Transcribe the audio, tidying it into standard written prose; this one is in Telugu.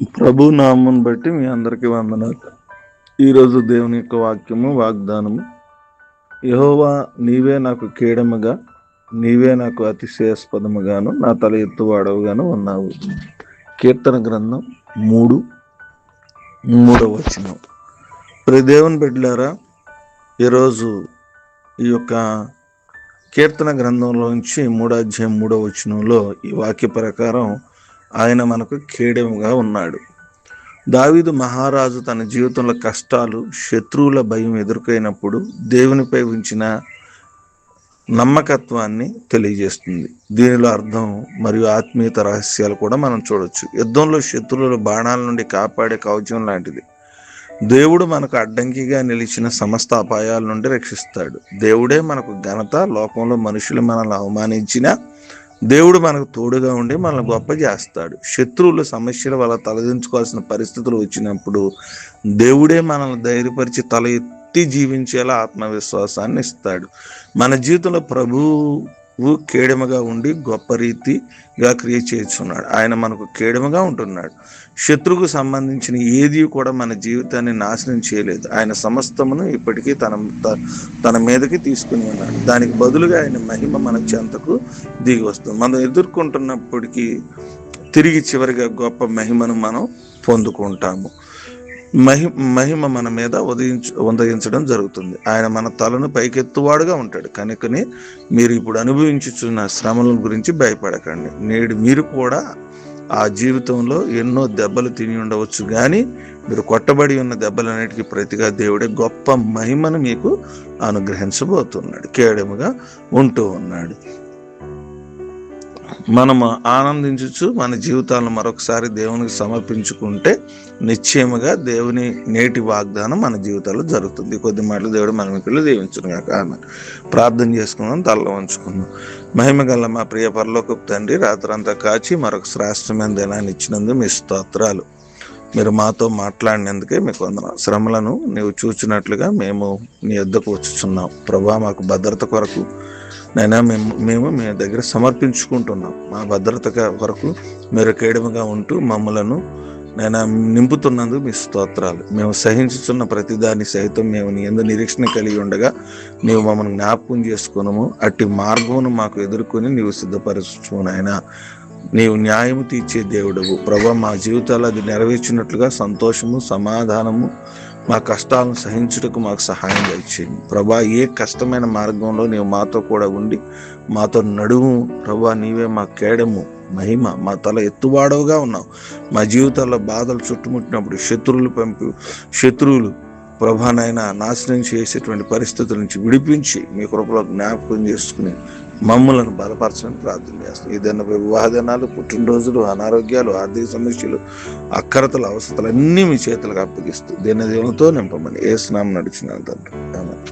ప్రభు నామం బట్టి మీ అందరికీ వందనాలు. ఈరోజు దేవుని యొక్క వాక్యము వాగ్దానము. యెహోవా, నీవే నాకు కేడముగా, నీవే నాకు అతిశయాస్పదముగాను, నా తల ఎత్తువాడవుగాను ఉన్నావు. కీర్తన గ్రంథం 3:3 వచనం. ప్రియ దేవుని బిడ్డలారా, ఈరోజు ఈ యొక్క కీర్తన గ్రంథంలోంచి 3:3 వచనంలో ఈ వాక్య ప్రకారం ఆయన మనకు కేడముగా ఉన్నాడు. దావీదు మహారాజు తన జీవితంలో కష్టాలు, శత్రువుల భయం ఎదుర్కొన్నప్పుడు దేవునిపై ఉంచిన నమ్మకత్వాన్ని తెలియజేస్తుంది. దీనిలో అర్థం మరియు ఆత్మీయత రహస్యాలు కూడా మనం చూడొచ్చు. యుద్ధంలో శత్రువుల బాణాల నుండి కాపాడే కవచం లాంటిది. దేవుడు మనకు అడ్డంకిగా నిలిచిన సమస్త అపాయాల నుండి రక్షిస్తాడు. దేవుడే మనకు ఘనత. లోకంలో మనుషులు మనల్ని అవమానించినా దేవుడు మనకు తోడుగా ఉండి మనల్ని గొప్ప చేస్తాడు. శత్రువుల సమస్యల వల్ల తలదించుకోవాల్సిన పరిస్థితులు వచ్చినప్పుడు దేవుడే మనల్ని ధైర్యపరిచి తల ఎత్తి జీవించేలా ఆత్మవిశ్వాసాన్ని ఇస్తాడు. మన జీవితంలో ప్రభువు కేడముగా ఉండి గొప్ప రీతిగా క్రియ చేస్తున్నాడు. ఆయన మనకు కేడముగా ఉంటున్నాడు. శత్రువుకు సంబంధించిన ఏది కూడా మన జీవితాన్ని నాశనం చేయలేదు. ఆయన సమస్తమును ఇప్పటికీ తన మీదకి తీసుకుని ఉన్నాడు. దానికి బదులుగా ఆయన మహిమ మన చెంతకు దిగి వస్తుంది. మనం ఎదుర్కొంటున్నప్పటికీ తిరిగి చివరిగా గొప్ప మహిమను మనం పొందుకుంటాము. మహిమ మన మీద ఉదయించడం జరుగుతుంది. ఆయన మన తలను పైకెత్తువాడుగా ఉంటాడు. కనుకనే మీరు ఇప్పుడు అనుభవించుచున్న శ్రమల గురించి భయపడకండి. నేడు మీరు కూడా ఆ జీవితంలో ఎన్నో దెబ్బలు తిని ఉండవచ్చు, కానీ మీరు కొట్టబడి ఉన్న దెబ్బలన్నిటికీ ప్రతిగా దేవుడే గొప్ప మహిమను మీకు అనుగ్రహించబోతున్నాడు. కేడముగా ఉంటూ ఉన్నాడు. మనము ఆనందించు మన జీవితాలను మరొకసారి దేవునికి సమర్పించుకుంటే నిశ్చయముగా దేవుని నేటి వాగ్దానం మన జీవితాల్లో జరుగుతుంది. కొద్ది మాటలు దేవుడు మన మిక్కులు దీవించును గాక. ఆమేన్. ప్రార్థన చేసుకుందాం, తలలో ఉంచుకుందాం. మహిమ గల మా ప్రియ పరలోకపు తండ్రి, రాత్రంతా కాచి మరొక శ్రేష్టమైన దినాన్ని ఇచ్చినందుకు మీ స్తోత్రాలు. మీరు మాతో మాట్లాడినందుకే మీకు వందనాలు. శ్రమలను నీవు చూచినట్లుగా మేము నీ యొద్దకు వచ్చుచున్నాం. ప్రభా, మాకు భద్రత కొరకు నైనా మేము మీ దగ్గర సమర్పించుకుంటున్నాం. మా భద్రత కొరకు మీరు కేడముగా ఉంటూ మమ్మలను నైనా నింపుతున్నందుకు మీ స్తోత్రాలు. మేము సహించుతున్న ప్రతిదాన్ని సైతం మేము నీ యందు నిరీక్షణ కలిగి ఉండగా నీవు మమ్మల్ని జ్ఞాపకం చేసుకున్నాము. అట్టి మార్గమును మాకు ఎదుర్కొని నీవు సిద్ధపరచు నాయనా. నీవు న్యాయము తీర్చే దేవుడవు ప్రభా. మా జీవితాలు అది నెరవేర్చినట్లుగా సంతోషము, సమాధానము, మా కష్టాలను సహించుటకు మాకు సహాయం చేయండి ప్రభా. ఏ కష్టమైన మార్గంలో నీవు మాతో కూడా ఉండి మాతో నడుము ప్రభా. నీవే మా కేడము, మహిమ, మా తల ఎత్తువాడవుగా ఉన్నావు. మా జీవితాల్లో బాధలు చుట్టుముట్టినప్పుడు శత్రువులు ప్రభానైనా నాశనం చేసేటువంటి పరిస్థితుల నుంచి విడిపించి మీ కృపలో జ్ఞాపకం చేసుకుని మమ్ములను బలపరచని ప్రార్థన చేస్తాం. ఏదైనా వివాహ దినాలు, పుట్టినరోజులు, అనారోగ్యాలు, ఆర్థిక సమస్యలు, అక్కరతలు, అవసరాలు అన్నీ మీ చేతులకు అప్పగిస్తూ దీని దేవునితో నింపమని యేసు నామమున నడిచిన తండ్రి. ఆమేన్.